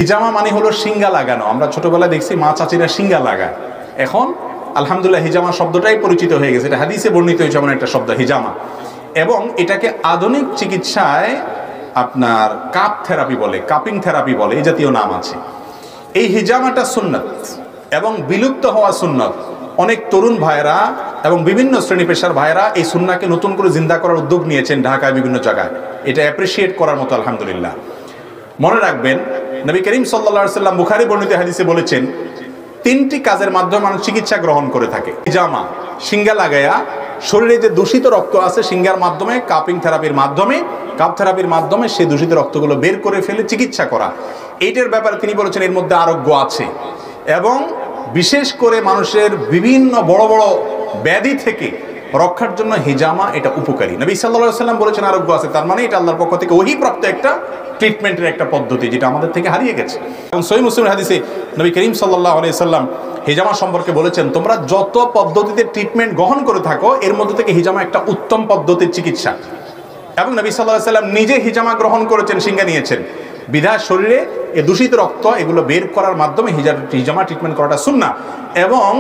হিজামা মানে হলো শিঙ্গা লাগানো। আমরা ছোটবেলায় দেখছি মা চাচিরা শিঙ্গা লাগায়। এখন আলহামদুলিল্লাহ হিজামা শব্দটাই পরিচিত হয়ে গেছে। এটা হাদিসে বর্ণিত হয়েছে এমন একটা শব্দ হিজামা, এবং এটাকে আধুনিক চিকিৎসায় আপনার কাপ থেরাপি বলে, কাপিং থেরাপি বলে, এই জাতীয় নাম আছে। এই হিজামাটা সুন্নাত এবং বিলুপ্ত হওয়া সুন্নাত। অনেক তরুণ ভাইরা এবং বিভিন্ন শ্রেণী পেশার ভাইরা এই সুন্নাকে নতুন করে জিন্দা করার উদ্যোগ নিয়েছেন ঢাকায় বিভিন্ন জায়গায়। এটা অ্যাপ্রিসিয়েট করার মতো আলহামদুলিল্লাহ। মনে রাখবেন, নবী করিম সাল্লাল্লাহু আলাইহি সাল্লাম বুখারী বর্ণিত হাদিসে বলেছেন, তিনটি কাজের মাধ্যমে মানুষ চিকিৎসা গ্রহণ করে থাকে। হিজামা, শিঙ্গা লাগায়া শরীরে যে দূষিত রক্ত আছে শিঙ্গার মাধ্যমে, কাপিং থেরাপির মাধ্যমে, কাপ থেরাপির মাধ্যমে সেই দূষিত রক্তগুলো বের করে ফেলে চিকিৎসা করা। এইটার ব্যাপারে তিনি বলেছেন এর মধ্যে আরোগ্য আছে, এবং বিশেষ করে মানুষের বিভিন্ন বড় বড় ব্যাধি থেকে রক্ষার জন্য হিজামা এটা উপকারী। নবী সাল্লাল্লাহু আলাইহি সাল্লাম বলেছেন আরোগ্য আছে, তার মানে এটা আল্লাহর পক্ষ থেকে ওহীপ্রাপ্ত একটা ট্রিটমেন্টের একটা পদ্ধতি, যেটা আমাদের থেকে হারিয়ে গেছে। এবং সহিহ মুসলিমের হাদিসে নবী করিম সাল্লাল্লাহু আলাইহি সাল্লাম হিজামা সম্পর্কে বলেছেন, তোমরা যত পদ্ধতিতে ট্রিটমেন্ট গ্রহণ করে থাকো এর মধ্যে থেকে হিজামা একটা উত্তম পদ্ধতির চিকিৎসা। এবং নবী সাল্লাল্লাহু আলাইহি সাল্লাম নিজে হিজামা গ্রহণ করেছেন, শিঙ্গা নিয়েছেন। বিধায় শরীরে এ দূষিত রক্ত এগুলো বের করার মাধ্যমে হিজামা ট্রিটমেন্ট করাটা সুন্নাহ। এবং